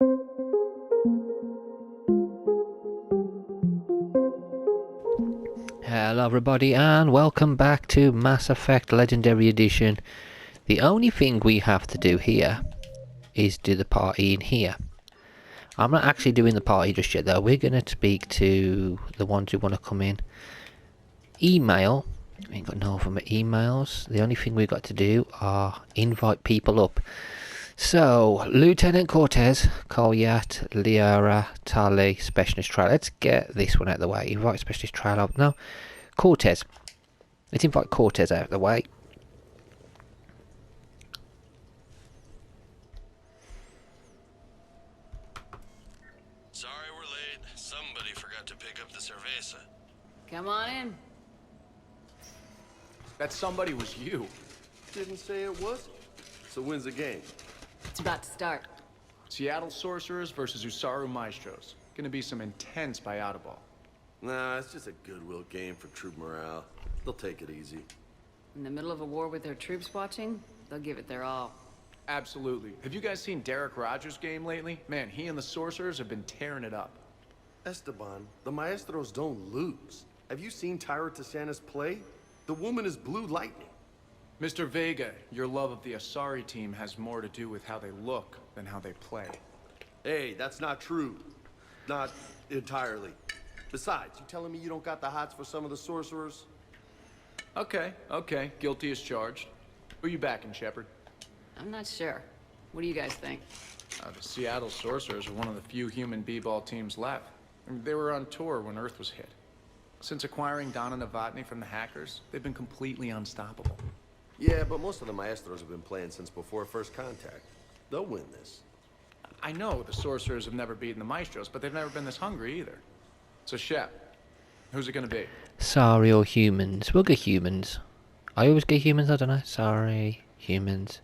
Hello everybody and welcome back to Mass Effect Legendary Edition. The only thing we have to do here is do the party in here. I'm not actually doing the party just yet though. We're going to speak to the ones who want to come in. Email. We ain't got no of them emails. The only thing we've got to do are invite people up. So, Lieutenant Cortez, Kolyat, Liara, Tali, Specialist Trial. Let's get this one out of the way. Invite Specialist Trial up. No, Cortez. Let's invite Cortez out of the way. Sorry we're late. Somebody forgot to pick up the cerveza. Come on in. That somebody was you. Didn't say it was. So when's the game? It's about to start. Seattle Sorcerers versus Usaru Maestros. Gonna be some intense buyout ball. Nah, it's just a goodwill game for troop morale. They'll take it easy. In the middle of a war with their troops watching, they'll give it their all. Absolutely. Have you guys seen Derek Rogers' game lately? Man, he and the Sorcerers have been tearing it up. Esteban, the Maestros don't lose. Have you seen Tyra Tassanis play? The woman is blue lightning. Mr. Vega, your love of the Asari team has more to do with how they look than how they play. Hey, that's not true. Not entirely. Besides, you telling me you don't got the hots for some of the sorcerers? Okay, guilty as charged. Who you backing, Sheperd? I'm not sure. What do you guys think? The Seattle Sorcerers are one of the few human b-ball teams left. I mean, they were on tour when Earth was hit. Since acquiring Donna Novotny from the hackers, they've been completely unstoppable. Yeah, but most of the Maestros have been playing since before first contact. They'll win this. I know the Sorcerers have never beaten the Maestros, but they've never been this hungry either. So, Shep, who's it gonna be? Sorry or humans. We'll get humans. I always get humans, I don't know. Sorry, humans.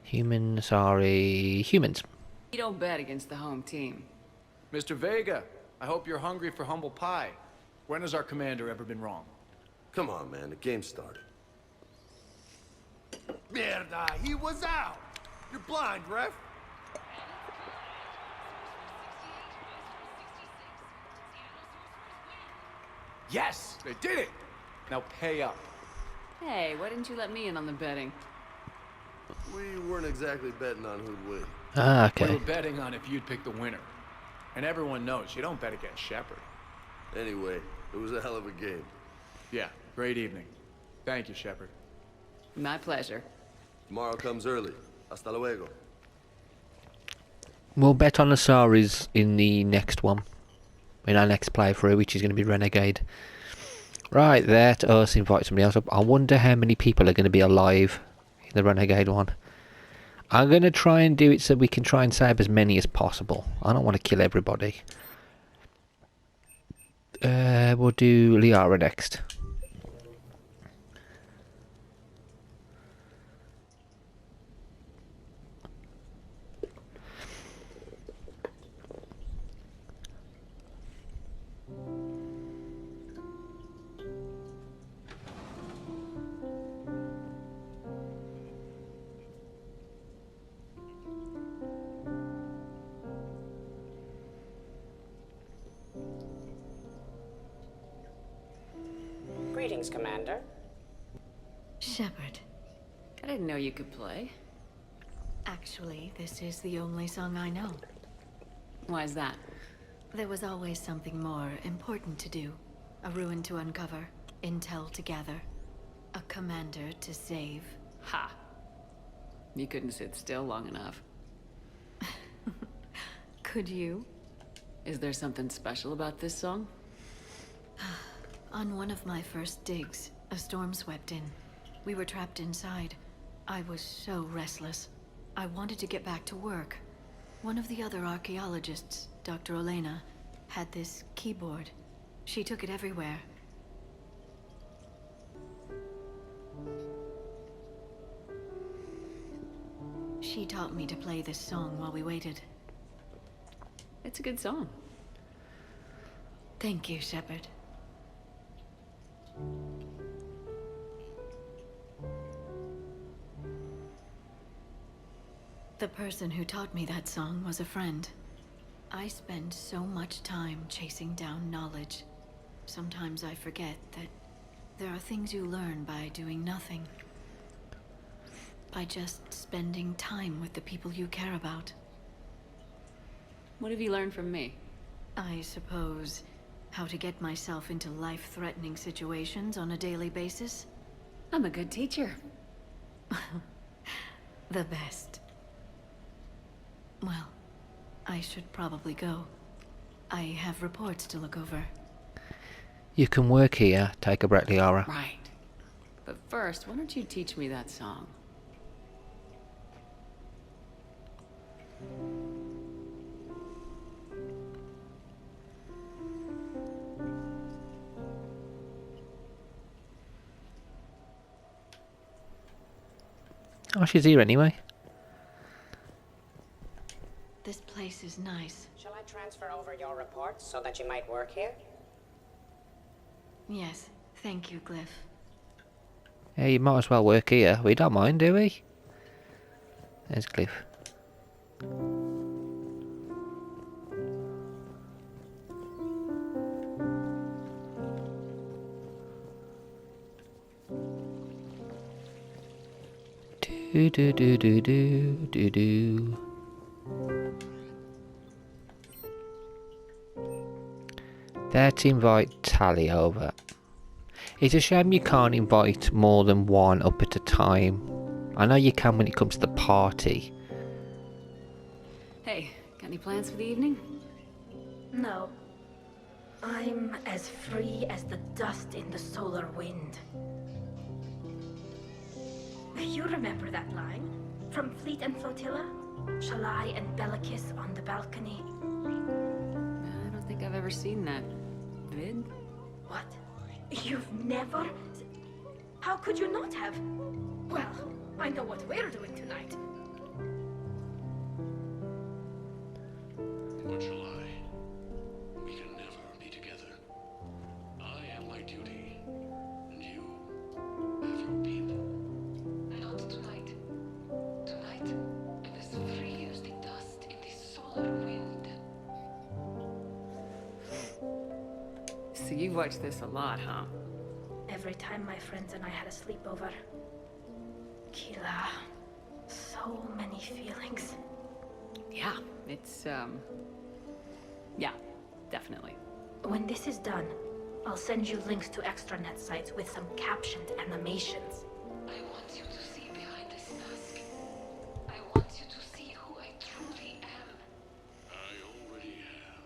Human, sorry, humans. You don't bet against the home team. Mr. Vega, I hope you're hungry for humble pie. When has our commander ever been wrong? Come on, man, the game started. Mierda, he was out! You're blind, ref! Yes, they did it! Now pay up. Hey, why didn't you let me in on the betting? We weren't exactly betting on who'd win. Ah, We okay. were betting on if you'd pick the winner. And everyone knows you don't bet against Sheperd. Anyway, it was a hell of a game. Yeah, great evening. Thank you, Sheperd. My pleasure. Tomorrow comes early. Hasta luego. We'll bet on the Saris in the next one. In our next playthrough, which is going to be Renegade. Right, there to us, invite somebody else up. I wonder how many people are going to be alive in the Renegade one. I'm going to try and do it so we can try and save as many as possible. I don't want to kill everybody. We'll do Liara next. Greetings, Commander. Sheperd. I didn't know you could play. Actually, this is the only song I know. Why's that? There was always something more important to do. A ruin to uncover, intel to gather, a commander to save. Ha! You couldn't sit still long enough. Could you? Is there something special about this song? On one of my first digs, a storm swept in. We were trapped inside. I was so restless. I wanted to get back to work. One of the other archaeologists, Dr. Olena, had this keyboard. She took it everywhere. She taught me to play this song while we waited. It's a good song. Thank you, Sheperd. The person who taught me that song was a friend. I spend so much time chasing down knowledge. Sometimes I forget that there are things you learn by doing nothing. By just spending time with the people you care about. What have you learned from me? I suppose how to get myself into life-threatening situations on a daily basis. I'm a good teacher. The best. Well, I should probably go. I have reports to look over. You can work here. Take a break, Liara. Right. But first, why don't you teach me that song? Oh, she's here anyway. This place is nice. Shall I transfer over your reports so that you might work here? Yes, thank you, Glyph. Yeah, you might as well work here. We don't mind, do we? There's Cliff. Do do do do do do do. Let's invite Tally over. It's a shame you can't invite more than one up at a time. I know you can when it comes to the party. Hey, got any plans for the evening? No. I'm as free as the dust in the solar wind. You remember that line? From Fleet and Flotilla? Shalai and Bellicus on the balcony? I don't think I've ever seen that vid. What? You've never? How could you not have? Well, I know what we're doing tonight. What shall I? We can never be together. I have my duty, and you have your people. Not tonight. Tonight, I'm as free as the dust in the solar wind. So you've watched this a lot, huh? Every time my friends and I had a sleepover. Kila. So many feelings. Yeah, it's, yeah, definitely. When this is done, I'll send you links to extranet sites with some captioned animations. I want you to see behind this mask. I want you to see who I truly am. I already have.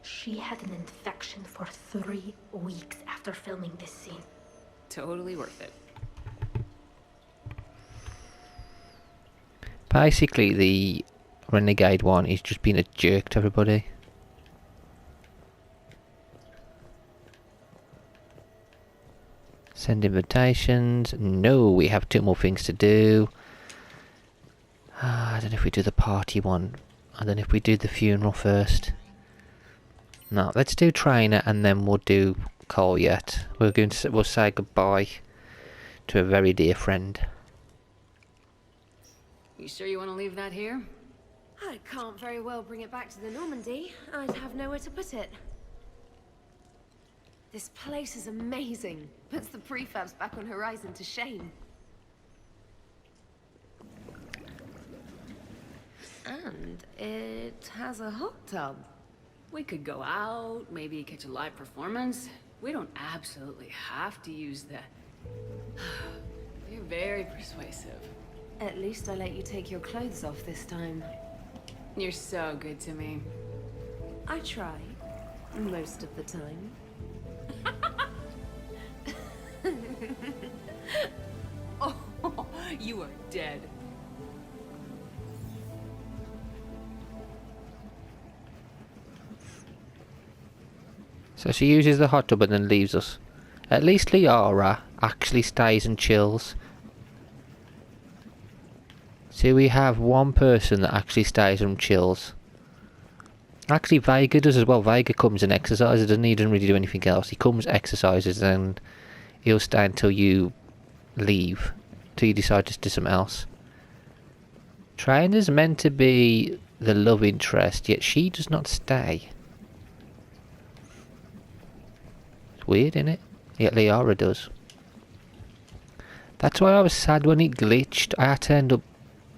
She had an infection for 3 weeks after filming this scene. Totally worth it. Basically, the Renegade one is just being a jerk to everybody. Send invitations. No, we have 2 more things to do. I don't know if we do the party one. I don't know if we do the funeral first. No, let's do Trainer and then we'll do Colliet. We'll say goodbye to a very dear friend. You sure you want to leave that here? I can't very well bring it back to the Normandy. I'd have nowhere to put it. This place is amazing. Puts the prefabs back on Horizon to shame. And it has a hot tub. We could go out, maybe catch a live performance. We don't absolutely have to use the... You're very persuasive. At least I let you take your clothes off this time. You're so good to me. I try. Most of the time. Oh, you are dead. So she uses the hot tub and then leaves us. At least Liara actually stays and chills. See, we have one person that actually stays and chills. Actually, Vega does as well. Vega comes and exercises, and he doesn't really do anything else. He comes, exercises, and he'll stay until you leave, till you decide to do something else. Trainer's meant to be the love interest, yet she does not stay. It's weird, isn't it? Yet Liara does. That's why I was sad when it glitched. I had to end up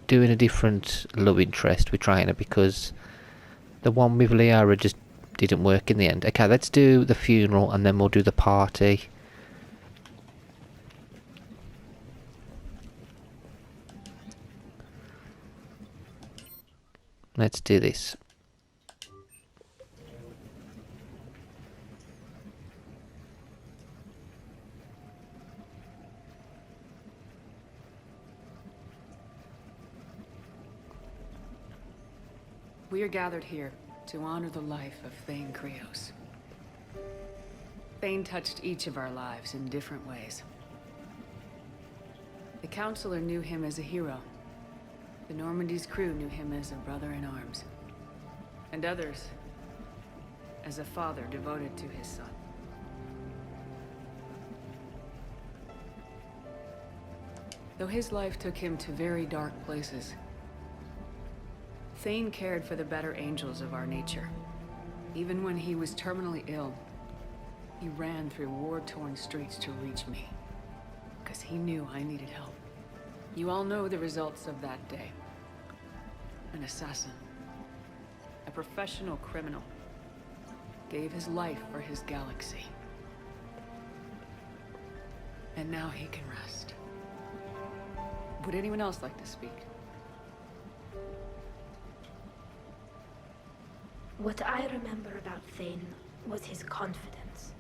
doing a different love interest with Trainer because the one with Liara just didn't work in the end. Okay, let's do the funeral and then we'll do the party. Let's do this. We are gathered here to honor the life of Thane Krios. Thane touched each of our lives in different ways. The Counselor knew him as a hero. The Normandy's crew knew him as a brother in arms. And others as a father devoted to his son. Though his life took him to very dark places, Thane cared for the better angels of our nature. Even when he was terminally ill, he ran through war-torn streets to reach me, because he knew I needed help. You all know the results of that day. An assassin, a professional criminal, gave his life for his galaxy. And now he can rest. Would anyone else like to speak? What I remember about Thane was his confidence.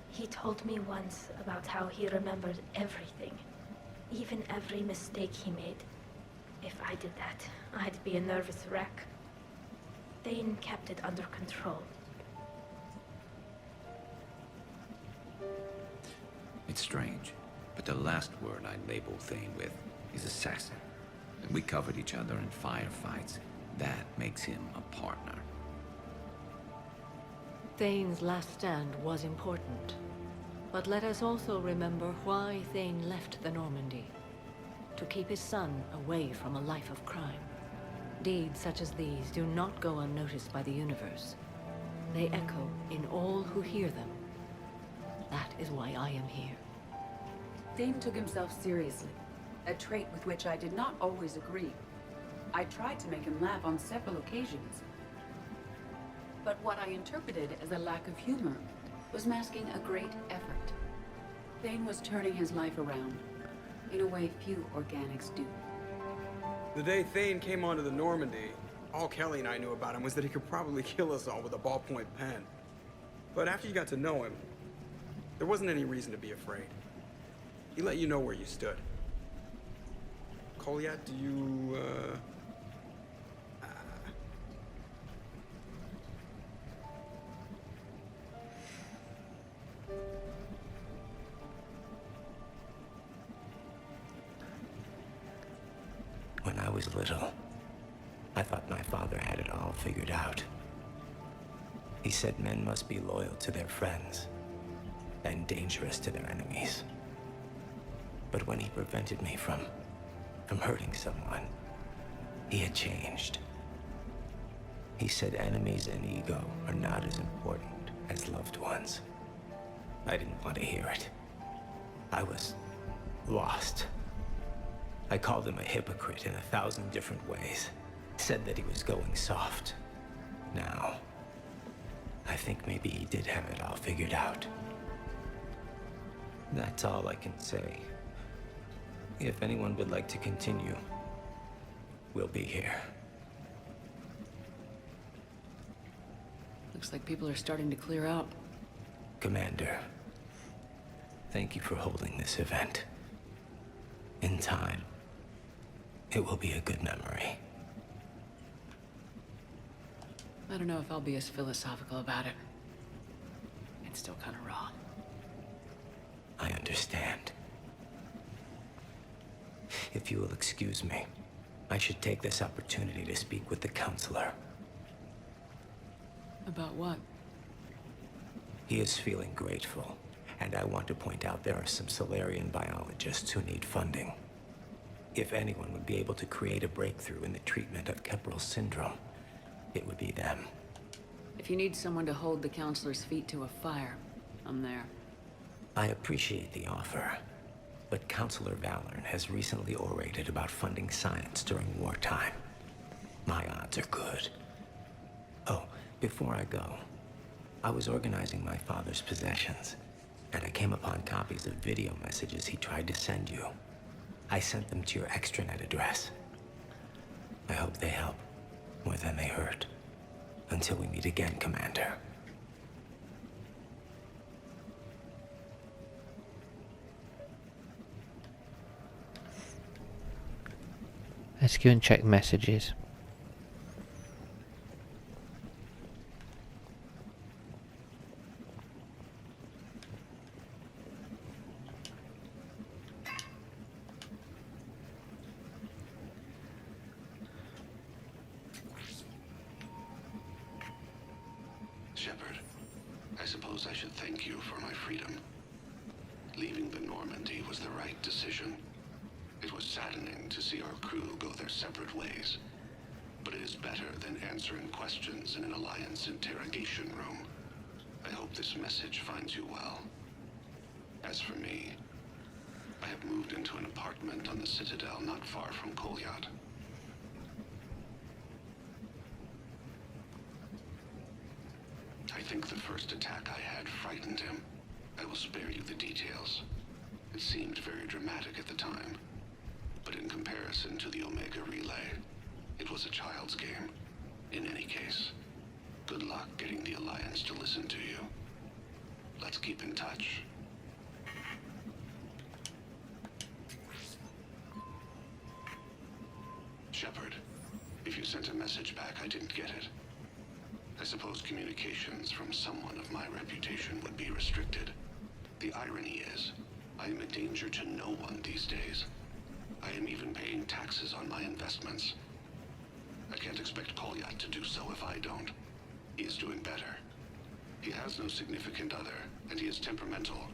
He told me once about how he remembered everything, even every mistake he made. If I did that, I'd be a nervous wreck. Thane kept it under control. It's strange, but the last word I label Thane with is assassin. And we covered each other in firefights. That makes him a partner. Thane's last stand was important. But let us also remember why Thane left the Normandy. To keep his son away from a life of crime. Deeds such as these do not go unnoticed by the universe. They echo in all who hear them. That is why I am here. Thane took himself seriously, a trait with which I did not always agree. I tried to make him laugh on several occasions. But what I interpreted as a lack of humor was masking a great effort. Thane was turning his life around, in a way few organics do. The day Thane came onto the Normandy, all Kelly and I knew about him was that he could probably kill us all with a ballpoint pen. But after you got to know him, there wasn't any reason to be afraid. He let you know where you stood. Kolyat, do you, When I was little, I thought my father had it all figured out. He said men must be loyal to their friends and dangerous to their enemies. But when he prevented me from hurting someone, he had changed. He said enemies and ego are not as important as loved ones. I didn't want to hear it. I was lost. I called him a hypocrite in 1,000 different ways. Said that he was going soft. Now, I think maybe he did have it all figured out. That's all I can say. If anyone would like to continue, we'll be here. Looks like people are starting to clear out. Commander, thank you for holding this event. In time, it will be a good memory. I don't know if I'll be as philosophical about it. It's still kind of raw. I understand. If you will excuse me, I should take this opportunity to speak with the Counselor. About what? He is feeling grateful, and I want to point out there are some Solarian biologists who need funding. If anyone would be able to create a breakthrough in the treatment of Kepral's syndrome, it would be them. If you need someone to hold the Counselor's feet to a fire, I'm there. I appreciate the offer, but Counselor Valorn has recently orated about funding science during wartime. My odds are good. Oh, before I go, I was organizing my father's possessions, and I came upon copies of video messages he tried to send you. I sent them to your extranet address. I hope they help more than they hurt. Until we meet again, Commander. Let's go and check messages. Sheperd, I suppose I should thank you for my freedom. Leaving the Normandy was the right decision. It was saddening to see our crew go their separate ways, but it is better than answering questions in an Alliance interrogation room. I hope this message finds you well. As for me, I have moved into an apartment on the Citadel not far from Kolyat. I think the first attack I had frightened him. I will spare you the details. It seemed very dramatic at the time, but in comparison to the Omega Relay, it was a child's game. In any case, good luck getting the Alliance to listen to you. Let's keep in touch. Sheperd, if you sent a message back, I didn't get it. I suppose communications from someone of my reputation would be restricted. The irony is, I am a danger to no one these days. I am even paying taxes on my investments. I can't expect Kolyat to do so if I don't. He is doing better. He has no significant other, and he is temperamental.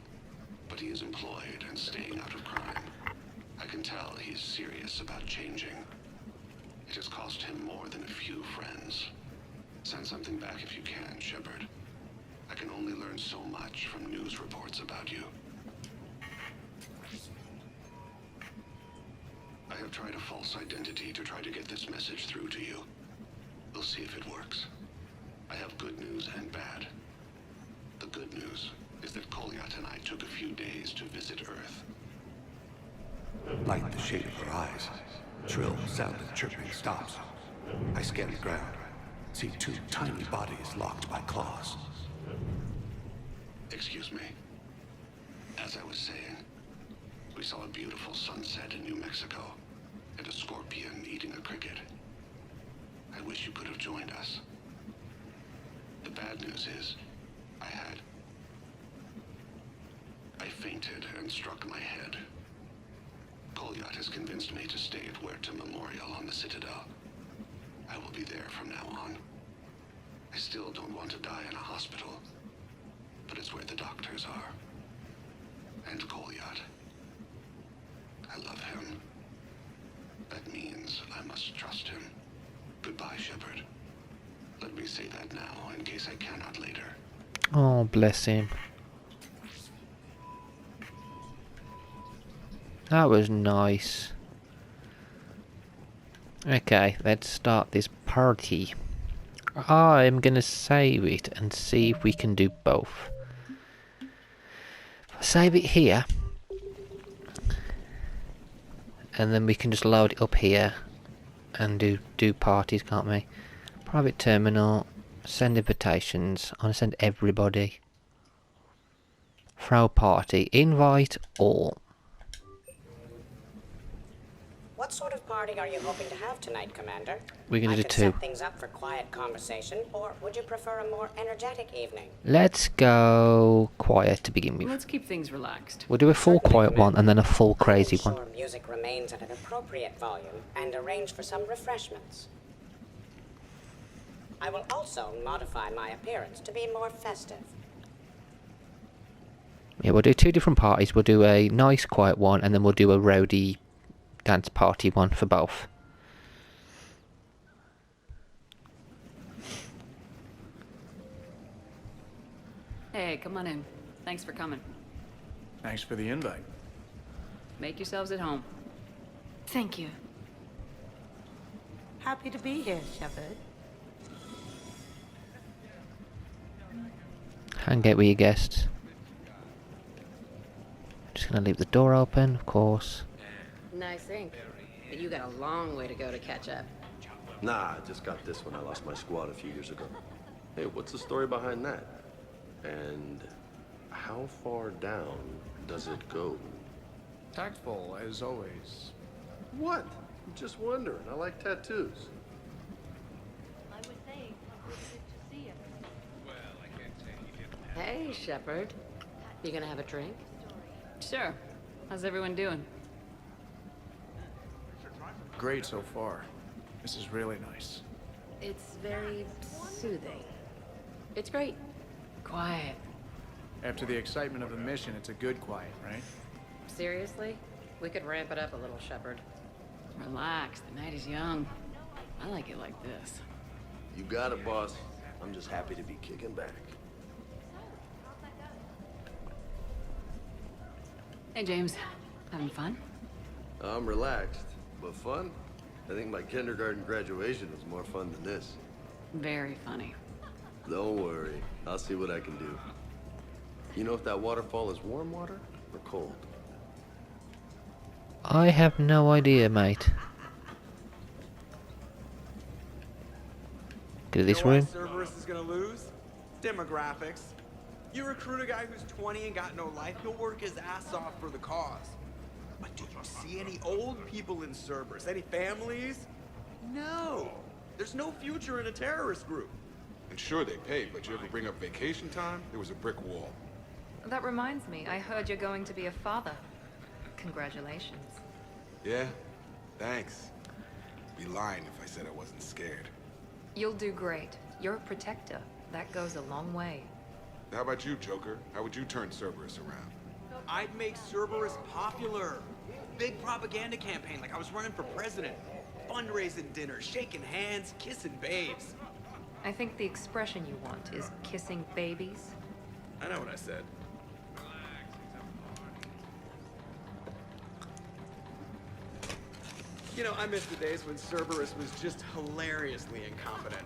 But he is employed and staying out of crime. I can tell he is serious about changing. It has cost him more than a few friends. Send something back if you can, Sheperd. I can only learn so much from news reports about you. I have tried a false identity to try to get this message through to you. We'll see if it works. I have good news and bad. The good news is that Kolyat and I took a few days to visit Earth. Light the shade of her eyes. Shrill sound of chirping stops. I scan the ground. See two tiny bodies locked by claws. Excuse me. As I was saying, we saw a beautiful sunset in New Mexico, and a scorpion eating a cricket. I wish you could have joined us. The bad news is, I fainted and struck my head. Kolyat has convinced me to stay at Huerta Memorial on the Citadel. I will be there from now on. I still don't want to die in a hospital, but it's where the doctors are. And Kolyat. I love him. That means I must trust him. Goodbye, Sheperd. Let me say that now, in case I cannot later. Oh, bless him. That was nice. Okay, let's start this party. I'm gonna save it and see if we can do both. If I save it here, and then we can just load it up here and do parties, can't we? Private terminal, send invitations. I want to send everybody. Throw party, invite all. What sort of party are you hoping to have tonight, Commander? We're gonna do I could two. set things up for quiet conversation, or would you prefer a more energetic evening? Let's go quiet to begin with. Let's keep things relaxed. We'll do a full quiet one and then a full crazy one. Ensure music remains at an appropriate volume and arrange for some refreshments. I will also modify my appearance to be more festive. Yeah, we'll do two different parties. We'll do a nice quiet one and then we'll do a rowdy dance party one for both. Hey, come on in. Thanks for coming. Thanks for the invite. Make yourselves at home. Thank you. Happy to be here, Sheperd. Hang out with your guests. Just gonna leave the door open, of course. Nice ink. But you got a long way to go to catch up. Nah, I just got this when I lost my squad a few years ago. Hey, what's the story behind that? And how far down does it go? Tactful, as always. What? I'm just wondering. I like tattoos. I was saying, how good is it to see everyone? Well, I can't say you didn't. Hey, Sheperd. You gonna have a drink? Sure. How's everyone doing? Great so far. This is really nice. It's very soothing. It's great. Quiet. After the excitement of the mission, it's a good quiet, right? Seriously? We could ramp it up a little, Sheperd. Relax. The night is young. I like it like this. You got it, boss. I'm just happy to be kicking back. Hey, James. Having fun? I'm relaxed, but fun? I think my kindergarten graduation was more fun than this. Very funny. Don't worry. I'll see what I can do. You know if that waterfall is warm water or cold? I have no idea, mate. Go to this room. Cerberus is gonna lose? Demographics. You recruit a guy who's 20 and got no life, he'll work his ass off for the cause. But did you see any old people in Cerberus? Any families? No. There's no future in a terrorist group. And sure they pay, but you ever bring up vacation time, there was a brick wall. That reminds me, I heard you're going to be a father. Congratulations. Yeah? Thanks. I'd be lying if I said I wasn't scared. You'll do great. You're a protector. That goes a long way. How about you, Joker? How would you turn Cerberus around? I'd make Cerberus popular. Big propaganda campaign like I was running for president. Fundraising dinners, shaking hands, kissing babes. I think the expression you want is kissing babies. I know what I said. You know, I miss the days when Cerberus was just hilariously incompetent.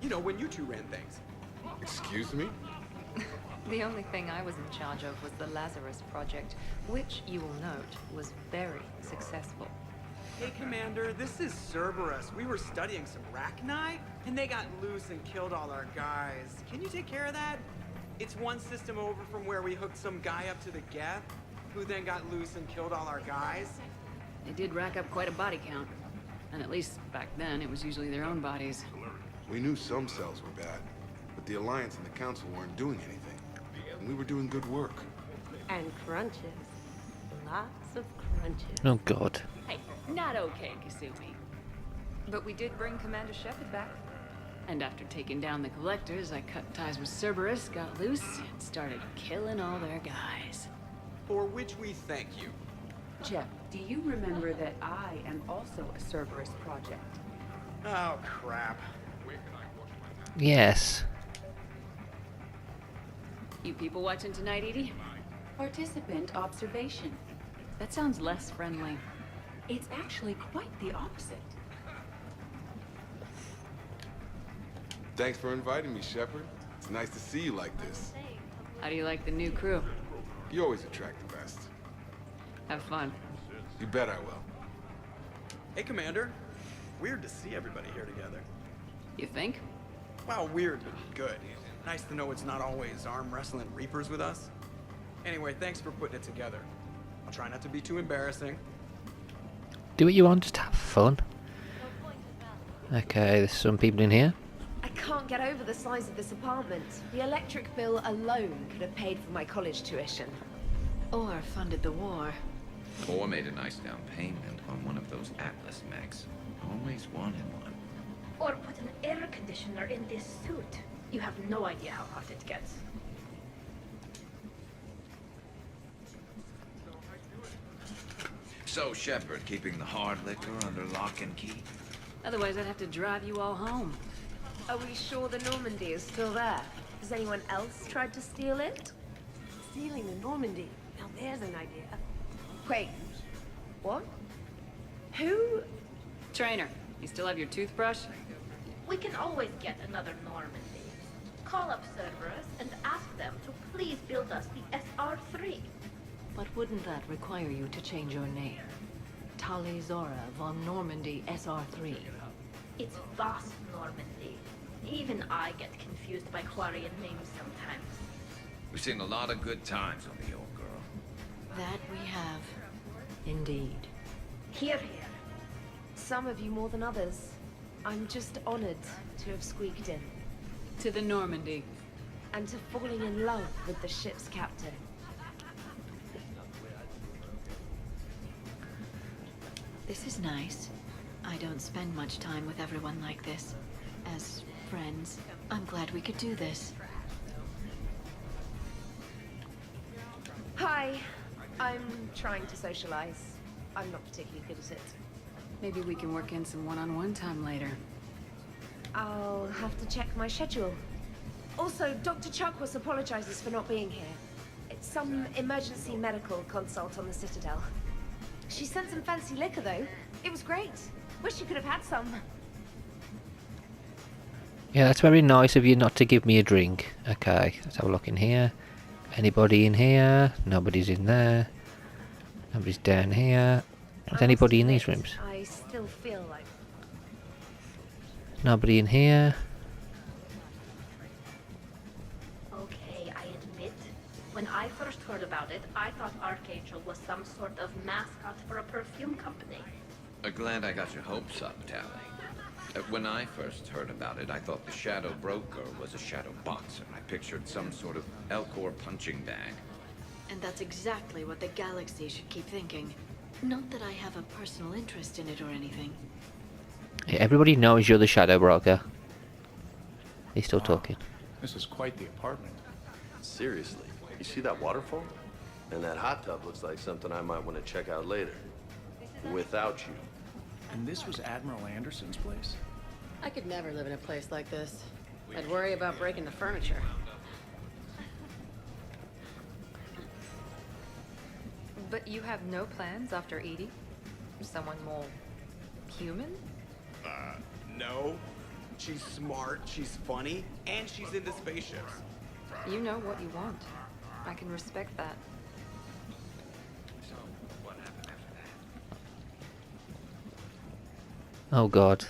You know, when you two ran things. Excuse me? The only thing I was in charge of was the Lazarus Project, which, you will note, was very successful. Hey, Commander, this is Cerberus. We were studying some Rachni, and they got loose and killed all our guys. Can you take care of that? It's one system over from where we hooked some guy up to the Geth, who then got loose and killed all our guys. They did rack up quite a body count. And at least back then, it was usually their own bodies. We knew some cells were bad, but the Alliance and the Council weren't doing anything. And we were doing good work. And crunches. Lots of crunches. Oh god. Hey, not okay, Kasumi. But we did bring Commander Sheperd back. And after taking down the collectors, I cut ties with Cerberus, got loose, and started killing all their guys. For which we thank you. Jeff, do you remember that I am also a Cerberus project? Oh, crap. Yes. You people watching tonight, Edie? Participant observation. That sounds less friendly. It's actually quite the opposite. Thanks for inviting me, Sheperd. It's nice to see you like this. How do you like the new crew? You always attract the best. Have fun. You bet I will. Hey, Commander. Weird to see everybody here together. You think? Well, weird, but good. Nice to know it's not always arm wrestling reapers with us. Anyway, thanks for putting it together. I'll try not to be too embarrassing. Do what you want, just have fun. Okay, there's some people in here. I can't get over the size of this apartment. The electric bill alone could have paid for my college tuition. Or funded the war. Or made a nice down payment on one of those Atlas mechs. Always wanted one. Or put an air conditioner in this suit. You have no idea how hot it gets. So, Sheperd, keeping the hard liquor under lock and key? Otherwise, I'd have to drive you all home. Are we sure the Normandy is still there? Has anyone else tried to steal it? Stealing the Normandy. Now there's an idea. Wait. What? Who? Trainer, you still have your toothbrush? We can always get another Normandy. Call up Cerberus and ask them to please build us the SR3. But wouldn't that require you to change your name? Tali Zora von Normandy SR3. It's Voss Normandy. Even I get confused by Quarian names sometimes. We've seen a lot of good times on the old girl. That we have. Indeed. Here. Some of you more than others. I'm just honored to have squeaked in. To the Normandy. And to falling in love with the ship's captain. This is nice. I don't spend much time with everyone like this. As friends, I'm glad we could do this. Hi. I'm trying to socialize. I'm not particularly good at it. Maybe we can work in some one-on-one time later. I'll have to check my schedule. Also, Dr. Chuckwas apologizes for not being here. It's some emergency medical consult on the Citadel. She sent some fancy liquor, though. It was great. Wish you could have had some. Yeah, that's very nice of you not to give me a drink. Okay, let's have a look in here. Anybody in here? Nobody's in there. Nobody's down here. Is anybody in these rooms? I still feel like... Nobody in here. Okay, I admit, when I first heard about it, I thought Archangel was some sort of mascot for a perfume company. Glad I got your hopes up, Tally. When I first heard about it, I thought the Shadow Broker was a shadow boxer. I pictured some sort of Elcor punching bag. And that's exactly what the galaxy should keep thinking. Not that I have a personal interest in it or anything. Yeah, everybody knows you're the Shadow Broker. He's still talking. This is quite the apartment. Seriously, you see that waterfall? And that hot tub looks like something I might want to check out later. Without you. And this was Admiral Anderson's place? I could never live in a place like this. I'd worry about breaking the furniture. But you have no plans after Edie? Someone more human? No. She's smart, she's funny, and she's into spaceships. You know what you want. I can respect that. Oh god.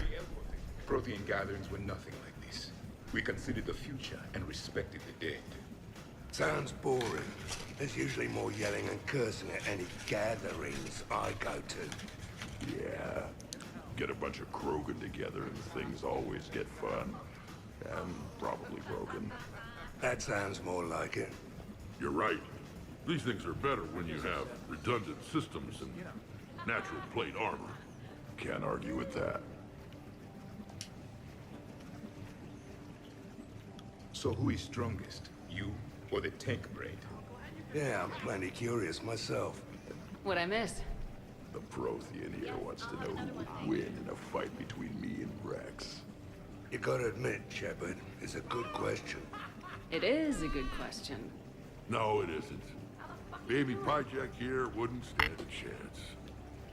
Prothean gatherings were nothing like this. We considered the future and respected the dead. Sounds boring. There's usually more yelling and cursing at any gatherings I go to. Yeah. Get a bunch of Krogan together and things always get fun. And probably broken. That sounds more like it. You're right. These things are better when you have redundant systems and natural plate armor. Can't argue with that. So who is strongest? You or the tank brain? Yeah, I'm plenty curious myself. What'd I miss? The Prothean here wants to know who would win in a fight between me and Rex. You gotta admit, Sheperd, it's a good question. It is a good question. No, it isn't. Baby Project here wouldn't stand a chance.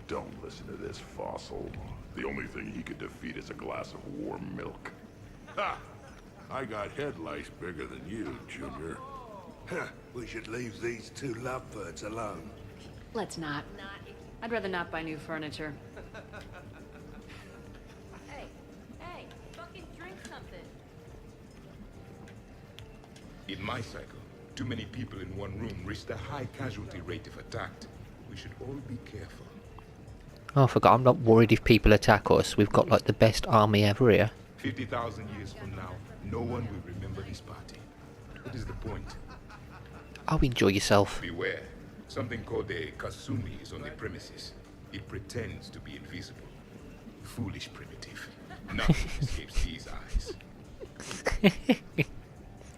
Don't listen to this fossil. The only thing he could defeat is a glass of warm milk. Ha! I got head lice bigger than you, Junior. Huh, we should leave these two lovebirds alone. Let's not. I'd rather not buy new furniture. Hey, fucking drink something. In my cycle, too many people in one room risk a high casualty rate if attacked. We should all be careful. Oh, I forgot. I'm not worried if people attack us. We've got like the best army ever here. 50,000 years from now, no one will remember this party. What is the point? Oh, enjoy yourself. Beware. Something called a Kasumi is on the premises. It pretends to be invisible. Foolish primitive. Nothing escapes these eyes.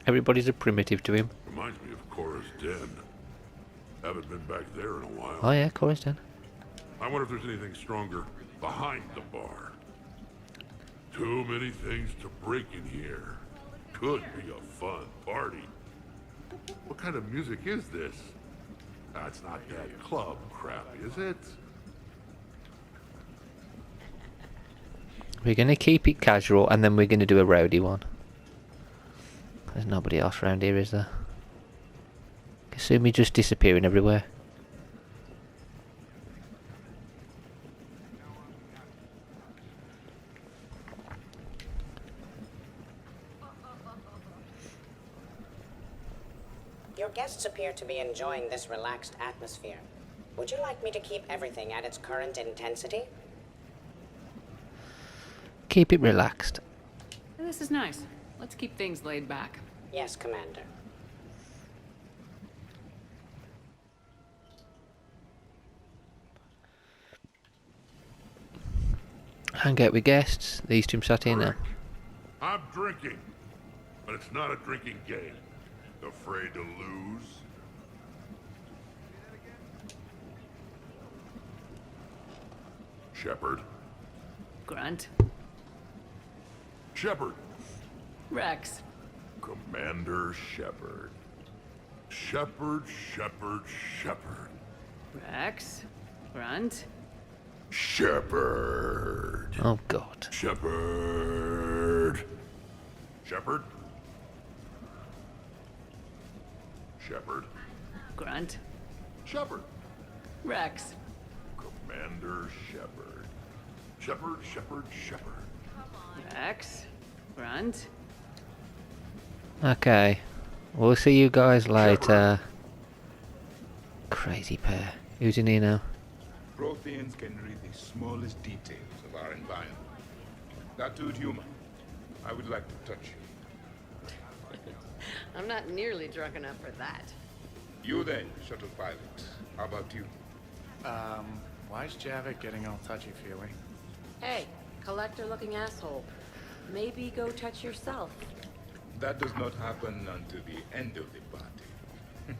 Everybody's a primitive to him. Reminds me of Cora's den. Haven't been back there in a while. Oh yeah, Cora's Den. I wonder if there's anything stronger behind the bar. Too many things to break in here. Could be a fun party. What kind of music is this? That's not that club crap, is it? We're gonna keep it casual, and then we're gonna do a rowdy one. There's nobody else around here, is there? Assume me just disappearing everywhere. Your guests appear to be enjoying this relaxed atmosphere. Would you like me to keep everything at its current intensity? Keep it relaxed. This is nice. Let's keep things laid back. Yes, Commander. Hang out with guests. These two sat in there. I'm drinking, but it's not a drinking game. Afraid to lose? Sheperd. Grunt. Sheperd. Rex. Commander Sheperd. Sheperd, Sheperd, Sheperd. Rex. Grunt. Sheperd. Oh God. Sheperd. Sheperd. Sheperd. Grunt. Sheperd. Rex. Commander Sheperd. Sheperd, Sheperd, Sheperd. Rex. Grunt. Okay. We'll see you guys later. Crazy pair. Who's in here now? Protheans can read the smallest details of our environment. That dude human. I would like to touch you. I'm not nearly drunk enough for that. You then, shuttle pilot. How about you? Why is Javik getting all touchy-feely? Hey, collector-looking asshole. Maybe go touch yourself. That does not happen until the end of the party.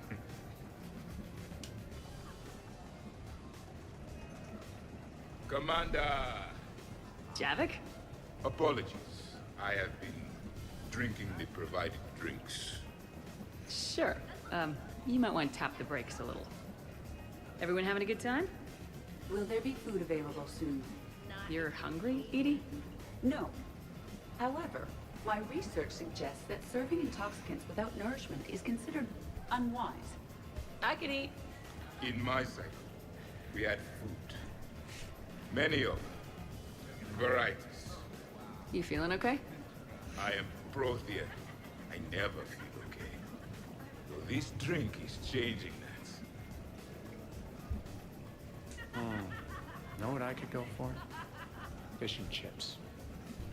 Commander! Javik? Apologies. I have been drinking the provided drinks. Sure. You might want to tap the brakes a little. Everyone having a good time? Will there be food available soon? You're hungry, Edie? No. However, my research suggests that serving intoxicants without nourishment is considered unwise. I could eat. In my cycle, we had food. Many of them. Varieties. You feeling okay? I am Prothean. I never feel okay. Though this drink is changing that. Know what I could go for? Fish and chips.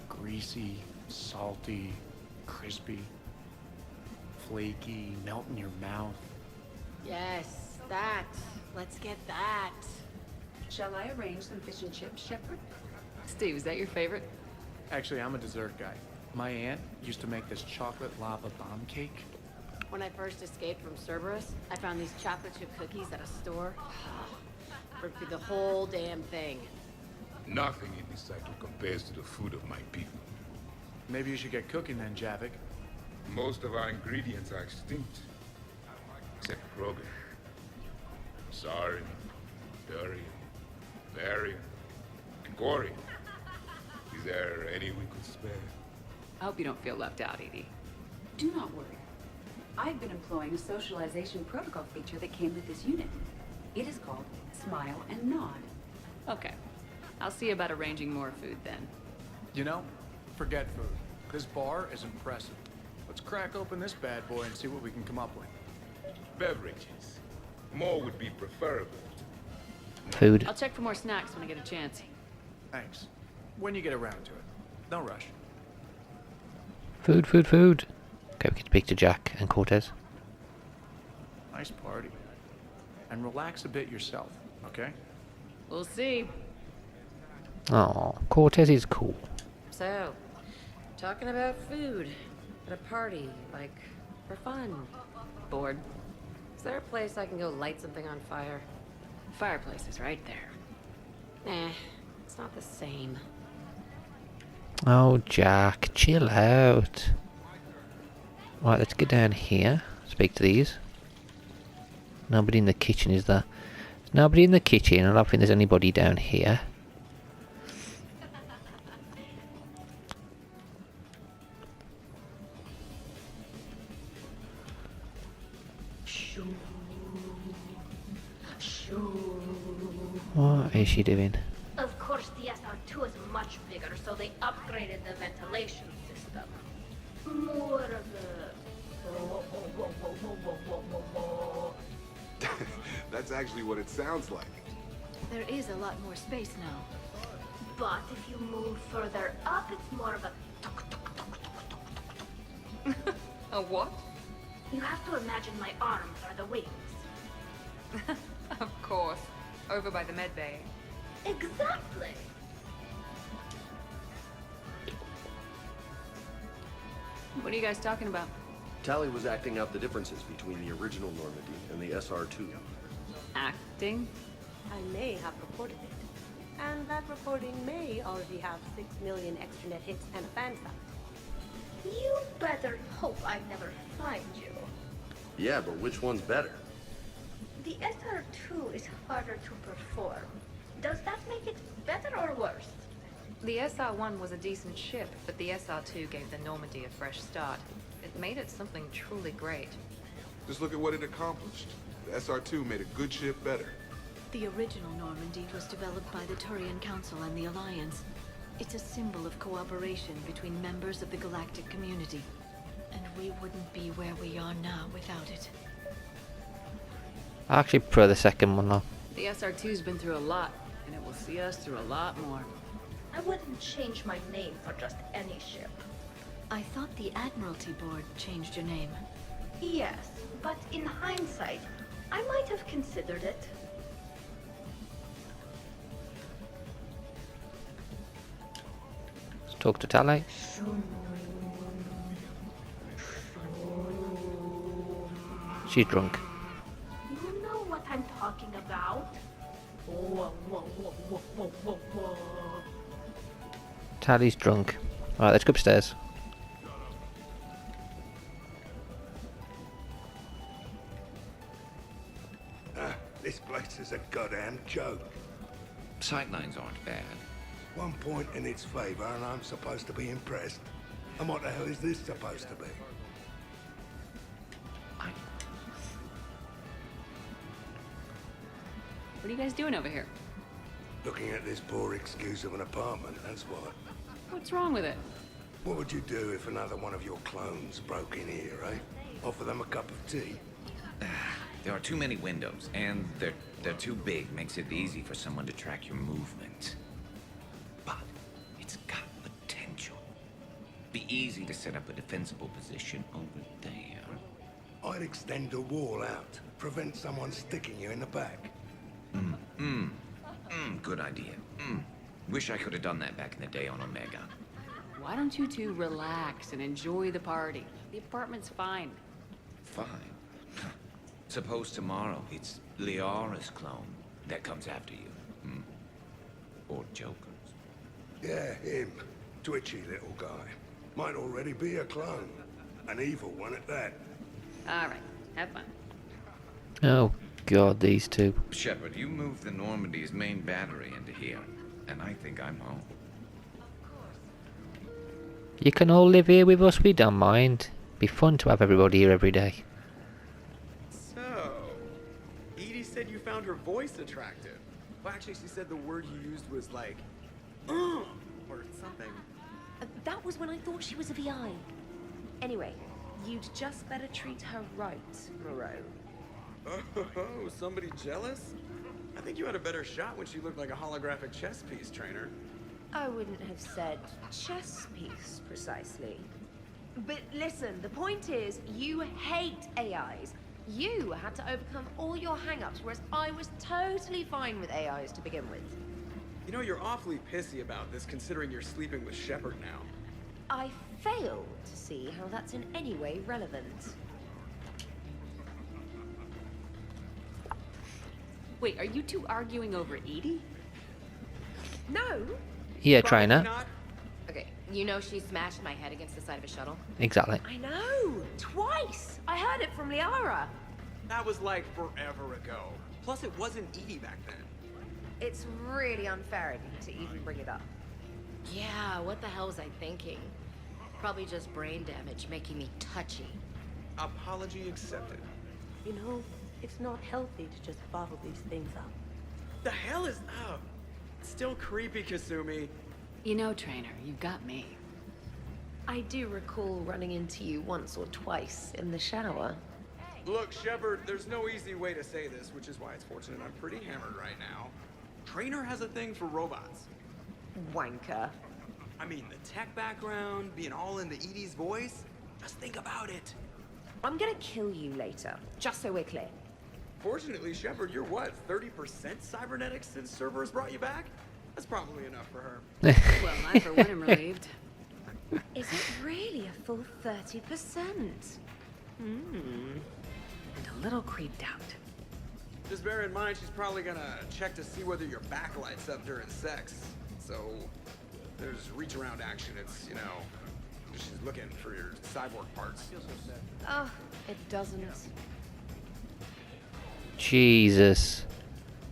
Greasy, salty, crispy, flaky, melt in your mouth. Yes, that. Let's get that. Shall I arrange some fish and chips, Sheperd? Steve, is that your favorite? Actually, I'm a dessert guy. My aunt used to make this chocolate lava bomb cake. When I first escaped from Cerberus, I found these chocolate chip cookies at a store. Ripped through the whole damn thing. Nothing in this cycle compares to the food of my people. Maybe you should get cooking then, Javik. Most of our ingredients are extinct. Except Krogan. Saurian, Durian, Varian, and Gorian. Is there any we could spare? I hope you don't feel left out, Edie. Do not worry. I've been employing a socialization protocol feature that came with this unit. It is called Smile and Nod. Okay. I'll see about arranging more food then. You know, forget food. This bar is impressive. Let's crack open this bad boy and see what we can come up with. Beverages. More would be preferable. Food. I'll check for more snacks when I get a chance. Thanks. When you get around to it. No rush. Food, food, food. Okay, we can speak to Jack and Cortez. Nice party. And relax a bit yourself, okay? We'll see. Oh, Cortez is cool. So, talking about food at a party, like, for fun. Bored. Is there a place I can go light something on fire? Fireplace is right there. It's not the same. Oh, Jack, chill out. Right, let's get down here. Speak to these. Nobody in the kitchen, is there? There's nobody in the kitchen. I don't think there's anybody down here. What is she doing? Of course, the SR2 is much bigger, so they upgraded the ventilation system. More of a... That's actually what it sounds like. There is a lot more space now. But if you move further up, it's more of a... A what? You have to imagine my arms are the wings. Of course. Over by the med bay. Exactly. What are you guys talking about? Tally was acting out the differences between the original Normandy and the SR2. Acting? I may have reported it. And that reporting may already have 6 million extranet hits and a fan site. You better hope I never find you. Yeah, but which one's better? The SR2 is harder to perform. Does that make it better or worse? The SR-1 was a decent ship, but the SR-2 gave the Normandy a fresh start. It made it something truly great. Just look at what it accomplished. The SR2 made a good ship better. The original Normandy was developed by the Turian Council and the Alliance. It's a symbol of cooperation between members of the galactic community. And we wouldn't be where we are now without it. I actually prefer the second one though. The SR2's been through a lot, and it will see us through a lot more. I wouldn't change my name for just any ship. I thought the Admiralty Board changed your name. Yes, but in hindsight, I might have considered it. Let's talk to Tally. She's drunk. You know what I'm talking about? Tally's drunk. Alright, let's go upstairs. This place is a goddamn joke. Sightlines aren't bad. 1 point in its favor and I'm supposed to be impressed. And what the hell is this supposed to be? What are you guys doing over here? Looking at this poor excuse of an apartment, that's what. What's wrong with it? What would you do if another one of your clones broke in here, eh? Offer them a cup of tea? There are too many windows, and they're too big. Makes it easy for someone to track your movement. But it's got potential. Be easy to set up a defensible position over there. I'd extend the wall out. Prevent someone sticking you in the back. Good idea. Wish I could have done that back in the day on Omega. Why don't you two relax and enjoy the party? The apartment's fine. Fine. Suppose tomorrow it's Liara's clone that comes after you. Or Joker's. Yeah, him. Twitchy little guy. Might already be a clone. An evil one at that. Alright, have fun. Oh god, these two. Sheperd, you moved the Normandy's main battery into here, and I think I'm home. You can all live here with us, we don't mind. Be fun to have everybody here every day. So, Edie said you found her voice attractive. Well, actually, she said the word you used was like, or something. That was when I thought she was a VI. Anyway, you'd just better treat her right, Moreau. Oh, somebody jealous? I think you had a better shot when she looked like a holographic chess piece, trainer. I wouldn't have said chess piece, precisely. But listen, the point is, you hate AIs. You had to overcome all your hang-ups, whereas I was totally fine with AIs to begin with. You know, you're awfully pissy about this, considering you're sleeping with Sheperd now. I fail to see how that's in any way relevant. Wait, are you two arguing over Edie? No. Yeah, trainer. Okay, you know she smashed my head against the side of a shuttle? Exactly. I know. Twice. I heard it from Liara. That was like forever ago. Plus, it wasn't Edie back then. It's really unfair of you to even bring it up. Yeah, what the hell was I thinking? Probably just brain damage making me touchy. Apology accepted. You know, it's not healthy to just bottle these things up. The hell is up? Still creepy, Kasumi. You know, trainer, you've got me. I do recall running into you once or twice in the shower. Look, Sheperd, there's no easy way to say this, which is why it's fortunate I'm pretty hammered right now. Trainer has a thing for robots. Wanker. I mean, the tech background, being all into Edie's voice. Just think about it. I'm gonna kill you later, just so we're clear. Fortunately, Sheperd, you're what, 30% cybernetics since Cerberus brought you back? That's probably enough for her. Well, I for one am relieved. Is it really a full 30%? And a little creeped out. Just bear in mind, she's probably gonna check to see whether your back lights up during sex. So, there's reach around action. It's, you know, she's looking for your cyborg parts. I feel so sad. Oh, it doesn't. Jesus.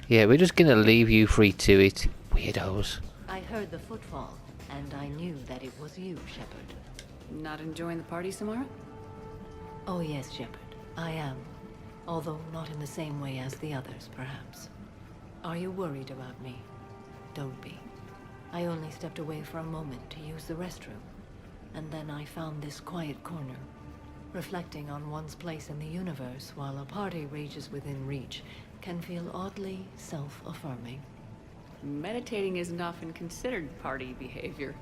Yeah, we're just gonna leave you free to it, weirdos. I heard the footfall, and I knew that it was you, Sheperd. Not enjoying the party, Samara? Oh yes, Sheperd, I am. Although not in the same way as the others, perhaps. Are you worried about me? Don't be. I only stepped away for a moment to use the restroom, and then I found this quiet corner. Reflecting on one's place in the universe while a party rages within reach can feel oddly self-affirming. Meditating isn't often considered party behavior.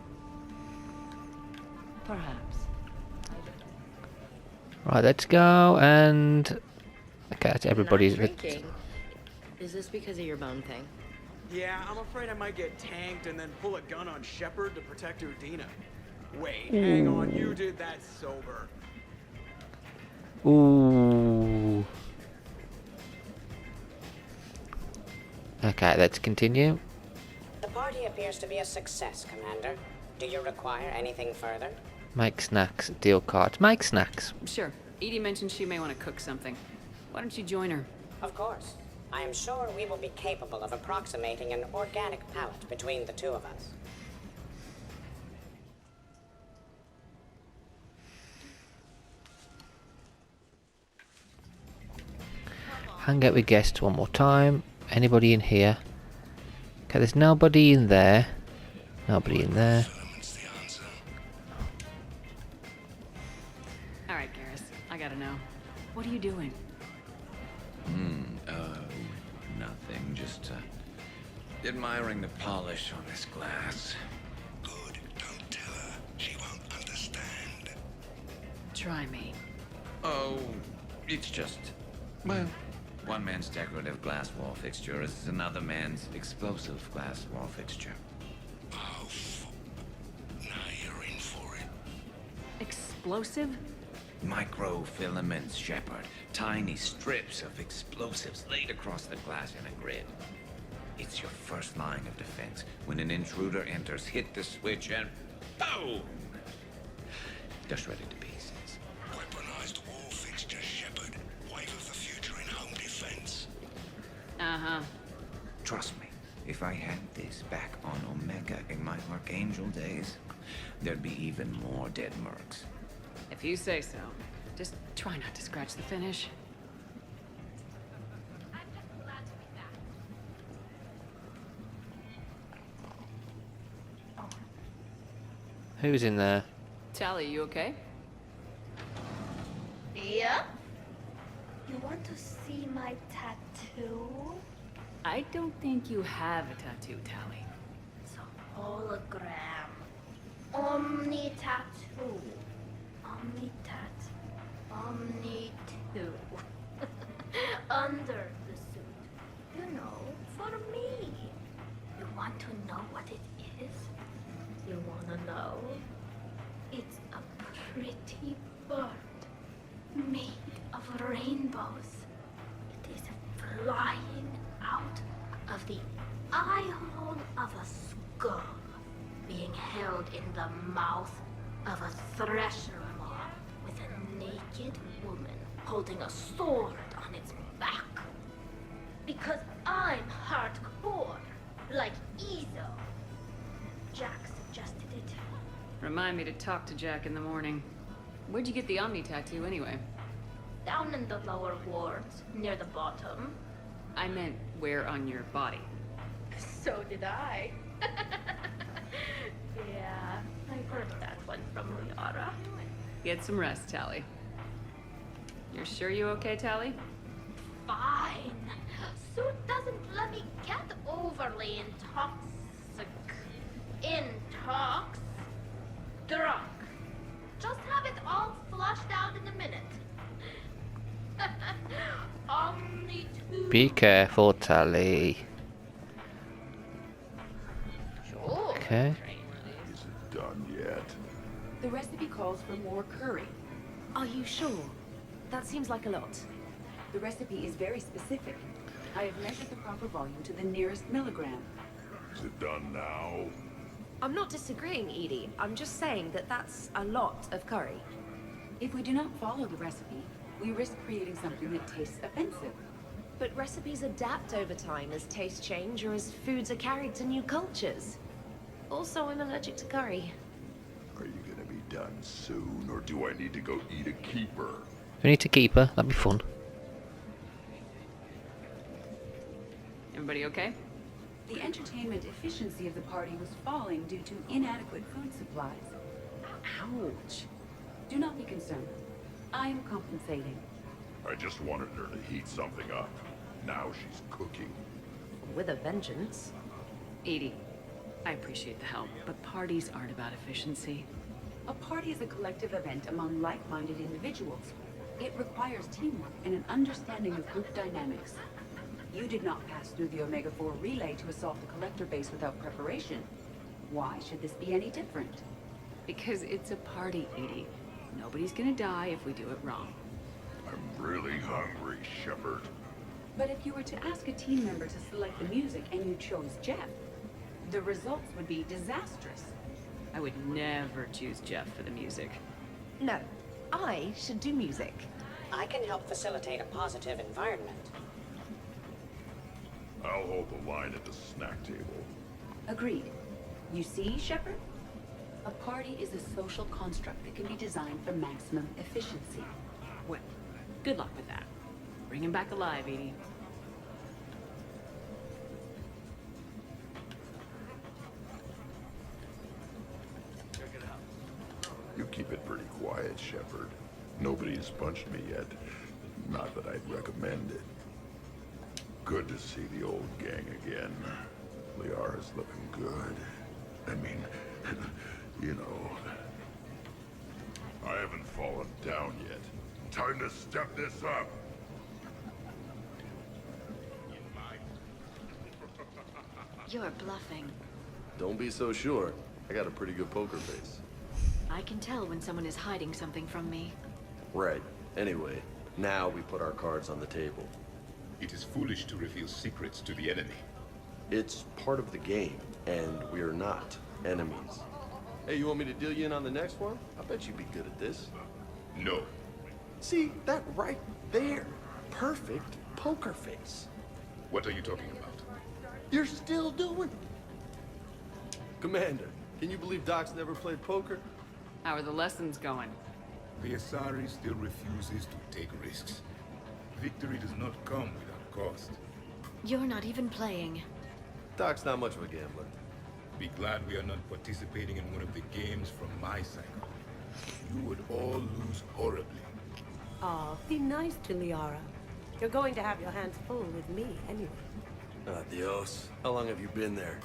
Perhaps. Right, let's go and... Okay, that's everybody's... Not drinking. Is this because of your bone thing? Yeah, I'm afraid I might get tanked and then pull a gun on Sheperd to protect Udina. Wait, Ooh. hang on, you did that sober. Ooh. Okay, let's continue. The party appears to be a success, Commander. Do you require anything further? Make snacks, deal cards. Make snacks. Sure. Edie mentioned she may want to cook something. Why don't you join her? Of course. I am sure we will be capable of approximating an organic palette between the two of us. Hang out with guests one more time. Anybody in here? Okay, there's nobody in there. Nobody in there. Alright, Garrus. I gotta know. What are you doing? Nothing. Just, admiring the polish on this glass. Good. Don't tell her. She won't understand. Try me. Oh, it's just... Well, one man's decorative glass wall fixture is another man's explosive glass wall fixture. Oh, now you're in for it. Explosive? Microfilaments, Sheperd. Tiny strips of explosives laid across the glass in a grid. It's your first line of defense. When an intruder enters, hit the switch and boom! Just ready to pieces. Weaponized wall fixture, Sheperd. Wave of the future in home defense. Uh-huh. Trust me, if I had this back on Omega in my Archangel days, there'd be even more dead mercs. If you say so. Just try not to scratch the finish. Who's in there? Tally, you okay? Yeah? You want to see my tattoo? I don't think you have a tattoo, Tally. It's a hologram. Omni tattoo. Omni tat. Omni 2. Under the suit. You know, for me. You want to know what it is? You wanna know? It's a pretty bird made of rainbows. It is flying out of the eye hole of a Gah, being held in the mouth of a thresher maw with a naked woman holding a sword on its back. Because I'm hardcore, like Ezo. Jack suggested it. Remind me to talk to Jack in the morning. Where'd you get the Omni tattoo anyway? Down in the lower wards, near the bottom. I meant where on your body. So did I. Yeah, I heard that one from Liara. Get some rest, Tally. You're sure you okay, Tally? Fine. Suit doesn't let me get overly drunk. Just have it all flushed out in a minute. Omni two. Be careful, Tally. Sure. Okay. Is it done yet? The recipe calls for more curry. Are you sure? That seems like a lot. The recipe is very specific. I have measured the proper volume to the nearest milligram. Is it done now? I'm not disagreeing, Edie. I'm just saying that that's a lot of curry. If we do not follow the recipe, we risk creating something that tastes offensive. But recipes adapt over time as tastes change or as foods are carried to new cultures. Also, I'm allergic to curry. Are you gonna be done soon, or do I need to go eat a keeper? We need to keep her. That'd be fun. Everybody okay? The entertainment efficiency of the party was falling due to inadequate food supplies. Ouch. Do not be concerned. I am compensating. I just wanted her to heat something up. Now she's cooking. With a vengeance. Edie, I appreciate the help, but parties aren't about efficiency. A party is a collective event among like-minded individuals. It requires teamwork and an understanding of group dynamics. You did not pass through the Omega-4 relay to assault the collector base without preparation. Why should this be any different? Because it's a party, Edie. Nobody's gonna die if we do it wrong. I'm really hungry, Sheperd. But if you were to ask a team member to select the music and you chose Jeff, the results would be disastrous. I would never choose Jeff for the music. No, I should do music. I can help facilitate a positive environment. I'll hold the line at the snack table. Agreed. You see, Sheperd? A party is a social construct that can be designed for maximum efficiency. Well, good luck with that. Bring him back alive, Edie. You keep it pretty quiet, Sheperd. Nobody's punched me yet. Not that I'd recommend it. Good to see the old gang again. Liara's looking good. I mean, you know. I haven't fallen down yet. Time to step this up. You're bluffing. Don't be so sure. I got a pretty good poker face. I can tell when someone is hiding something from me. Right. Anyway, now we put our cards on the table. It is foolish to reveal secrets to the enemy. It's part of the game, and we're not enemies. Hey, you want me to deal you in on the next one? I bet you'd be good at this. No. See, that right there. Perfect poker face. What are you talking about? You're still doing it. Commander, can you believe Doc's never played poker? How are the lessons going? The Asari still refuses to take risks. Victory does not come without cost. You're not even playing. Doc's not much of a gambler. Be glad we are not participating in one of the games from my cycle. You would all lose horribly. Aw, be nice to Liara. You're going to have your hands full with me anyway. Adios. How long have you been there?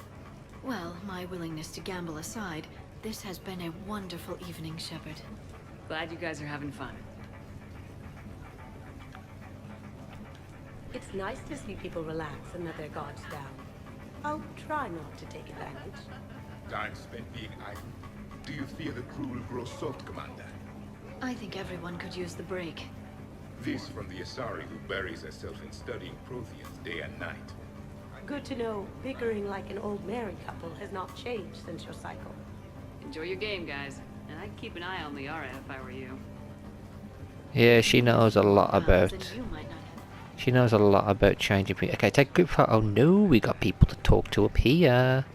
Well, my willingness to gamble aside, this has been a wonderful evening, Sheperd. Glad you guys are having fun. It's nice to see people relax and let their guards down. I'll try not to take advantage. Time spent being idle. Do you fear the crew will grow soft, Commander? I think everyone could use the break. This from the Asari who buries herself in studying Protheans day and night. Good to know bickering like an old married couple has not changed since your cycle. Enjoy your game, guys. And I'd keep an eye on Liara if I were you. Yeah, she knows a lot about... She knows a lot about changing people. Okay, take a group photo. Oh no, we got people to talk to up here.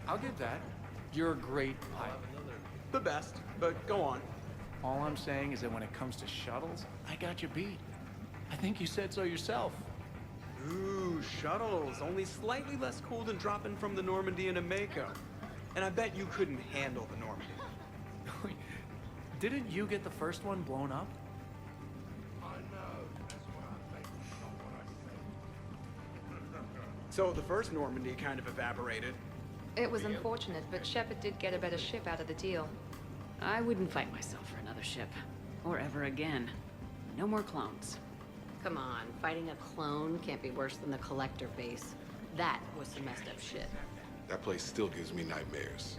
I'll give that. You're a great pilot. The best, but go on. All I'm saying is that when it comes to shuttles, I got you beat. I think you said so yourself. Ooh, shuttles. Only slightly less cool than dropping from the Normandy into Mako. And I bet you couldn't handle the Normandy. Didn't you get the first one blown up? So the first Normandy kind of evaporated. It was unfortunate, but Sheperd did get a better ship out of the deal. I wouldn't fight myself for another ship. Or ever again. No more clones. Come on, fighting a clone can't be worse than the Collector base. That was some messed up shit. That place still gives me nightmares.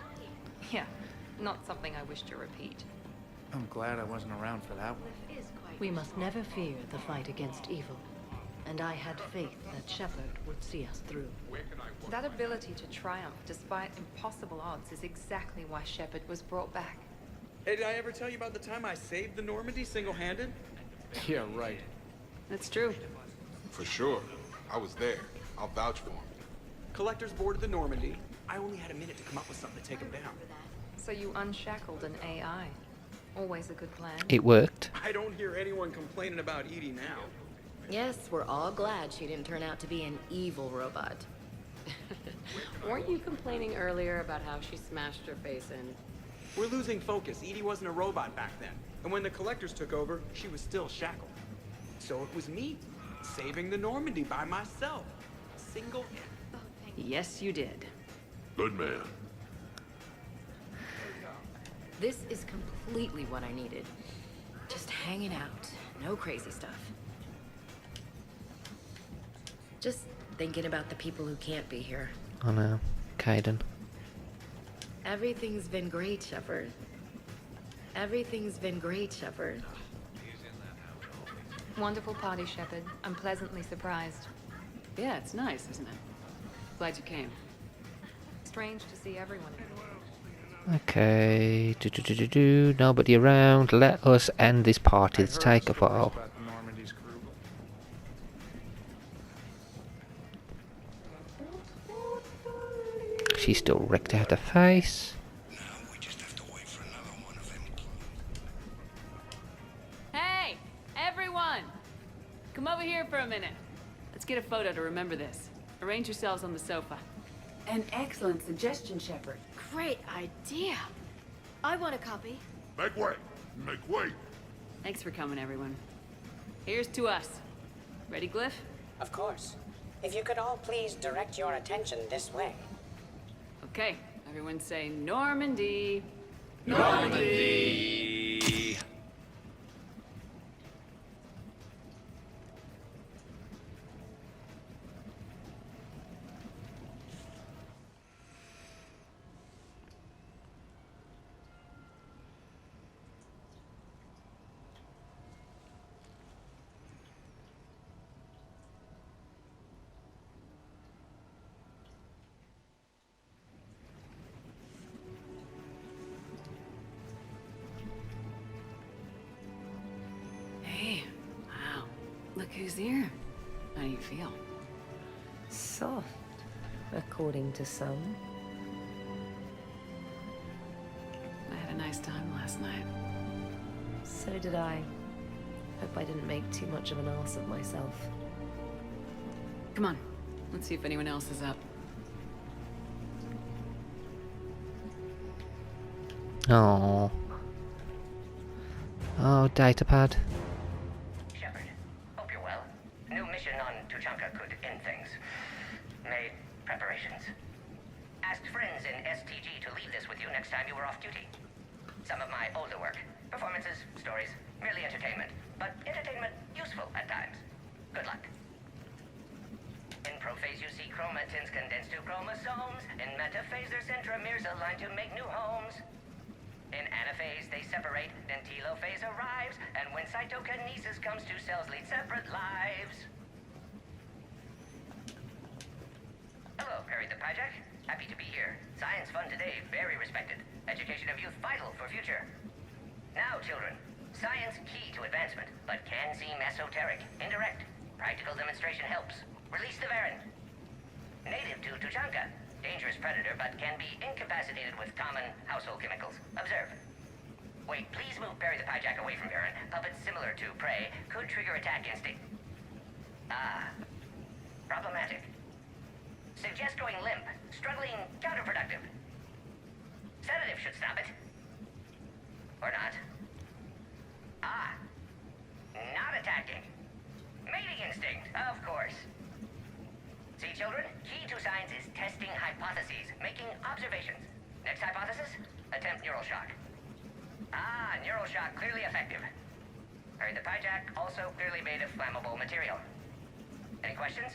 Yeah, not something I wish to repeat. I'm glad I wasn't around for that one. We must never fear the fight against evil. And I had faith that Sheperd would see us through. That ability to triumph despite impossible odds is exactly why Sheperd was brought back. Hey, did I ever tell you about the time I saved the Normandy single-handed? Yeah, right. That's true. For sure. I was there. I'll vouch for him. Collectors boarded the Normandy. I only had a minute to come up with something to take them down. So you unshackled an AI. Always a good plan. It worked. I don't hear anyone complaining about Edie now. Yes, we're all glad she didn't turn out to be an evil robot. Weren't you complaining earlier about how she smashed her face in? We're losing focus. Edie wasn't a robot back then. And when the Collectors took over, she was still shackled. So it was me, saving the Normandy by myself. Single-handed. Yes, you did. Good man. This is completely what I needed. Just hanging out. No crazy stuff. Just thinking about the people who can't be here. I know. Caden. Everything's been great, Sheperd. Everything's been great, Sheperd. Wonderful party, Sheperd. I'm pleasantly surprised. Yeah, it's nice, isn't it? Glad you came. Strange to see everyone again. Okay. Nobody around. Let us end this party. Let's take a photo. She's still wrecked out her face. Hey, everyone! Come over here for a minute. Let's get a photo to remember this. Arrange yourselves on the sofa. An excellent suggestion, Sheperd. Great idea. I want a copy. Make way! Make way! Thanks for coming, everyone. Here's to us. Ready, Glyph? Of course. If you could all please direct your attention this way. Okay, everyone say Normandy. Normandy! Hey, wow. Look who's here. How do you feel? Soft, according to some. I had a nice time last night. So did I. Hope I didn't make too much of an ass of myself. Come on, let's see if anyone else is up. Oh. Oh, datapad. Sheperd, hope you're well. New mission on Tuchanka could end things. Made preparations. Asked friends in STG to leave this with you next time you were off duty. Some of my older work. Performances, stories, merely entertainment. But entertainment useful at times. Good luck. In prophase you see chromatins condensed to chromosomes. In metaphase their centromeres align to make new homes. In anaphase they separate, then telophase arrives, and when cytokinesis comes, two cells lead separate lives. Hello, Perry the Pyjak. Happy to be here. Science fun today, very respected. Education of youth vital for future. Now, children, science key to advancement, but can seem esoteric, indirect. Practical demonstration helps. Release the Varen. Native to Tuchanka. Dangerous predator, but can be incapacitated with common household chemicals. Observe. Wait, please move Perry the Pyjak away from Varen. Puppets similar to prey could trigger attack instinct. Ah. Problematic. Suggest going limp. Struggling counterproductive. Sedative should stop it. Or not. Ah. Not attacking. Mating instinct, of course. See, children? Key to science is testing hypotheses, making observations. Next hypothesis? Attempt neural shock. Ah, neural shock clearly effective. Perry the Pyjak also clearly made of flammable material. Any questions?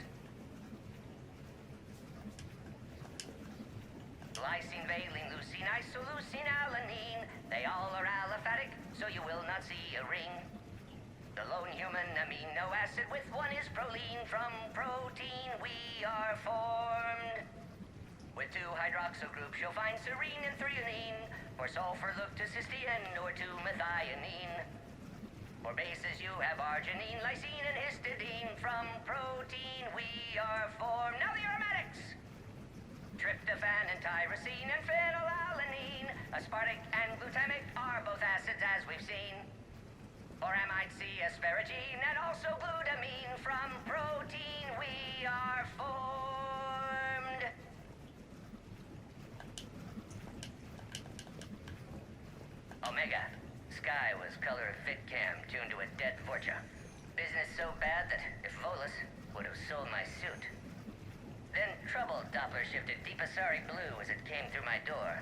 Lysine, valine, leucine, isoleucine, alanine. They all are aliphatic, so you will not see a ring. The lone human amino acid with one is proline. From protein we are formed. With two hydroxyl groups you'll find serine and threonine. For sulfur look to cysteine or to methionine. For bases you have arginine, lysine, and histidine. From protein we are formed. Now the aromatics! Tryptophan and tyrosine and phenylalanine. Aspartic and glutamic are both acids as we've seen. Foramide C, asparagine, and also glutamine. From protein we are formed. Omega. Sky was color fit cam tuned to a dead Vorcha. Business so bad that if Volus would have sold my suit. Then trouble Doppler shifted Deepasari blue as it came through my door.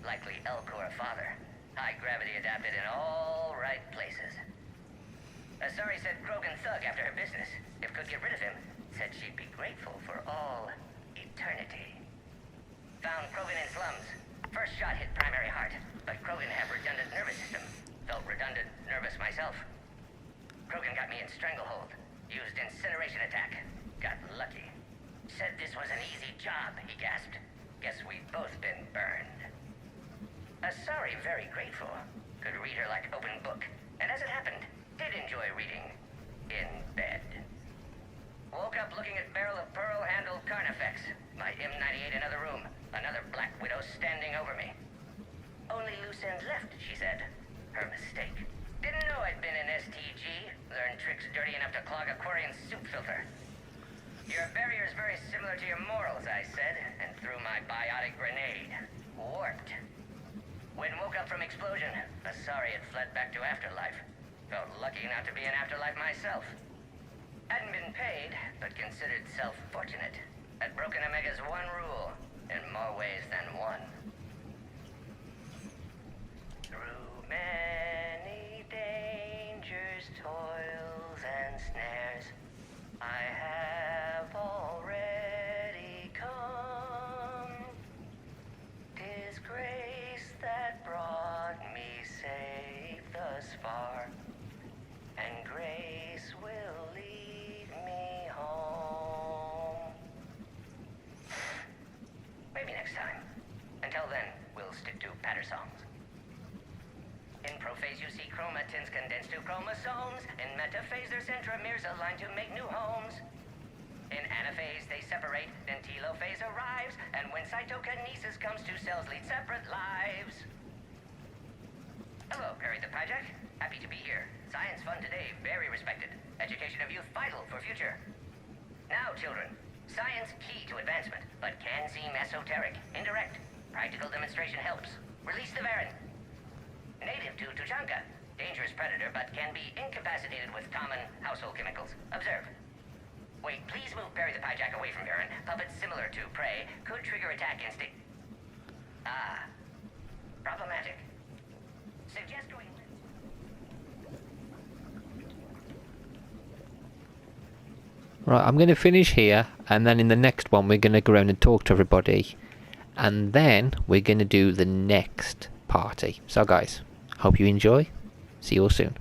Likely Elcor father. High gravity adapted in all right places. Asari said Krogan thug after her business. If could get rid of him, said she'd be grateful for all eternity. Found Krogan in slums. First shot hit primary heart, but Krogan have redundant nervous system. Felt redundant nervous myself. Krogan got me in stranglehold. Used incineration attack. Got lucky. Said this was an easy job, he gasped. Guess we've both been burned. Asari very grateful. Could read her like open book. And as it happened, did enjoy reading. In bed. Woke up looking at barrel of pearl-handled Carnifex. My M98 in other room. Another Black Widow standing over me. Only loose ends left, she said. Her mistake. Didn't know I'd been in STG. Learned tricks dirty enough to clog a Quarian soup filter. Your barrier's very similar to your morals, I said, and threw my biotic grenade. Warped. When woke up from explosion, Asari had fled back to Afterlife. Felt lucky not to be in Afterlife myself. Hadn't been paid, but considered self-fortunate. Had broken Omega's one rule, in more ways than one. Through many dangers, toils, and snares, I have already come. 'Tis grace that brought me safe thus far, and grace will lead me home. Maybe next time. Until then, we'll stick to patter songs. In prophase you see chromatins condensed to chromosomes. In metaphase their centromeres align to make new homes. In anaphase they separate, then telophase arrives, and when cytokinesis comes, two cells lead separate lives. Hello, Perry the Pyjak. Happy to be here. Science fun today, very respected. Education of youth vital for future. Now, children, science key to advancement, but can seem esoteric, indirect. Practical demonstration helps. Release the Varen. Native to Tuchanka. Dangerous predator, but can be incapacitated with common household chemicals. Observe. Wait, please move Perry the Pyjak away from Varen. Puppets similar to prey could trigger attack instinct. Ah. Problematic. Suggest going... Right, I'm going to finish here, and then in the next one we're going to go around and talk to everybody. And then we're going to do the next party. So guys, Hope you enjoy. See you all soon.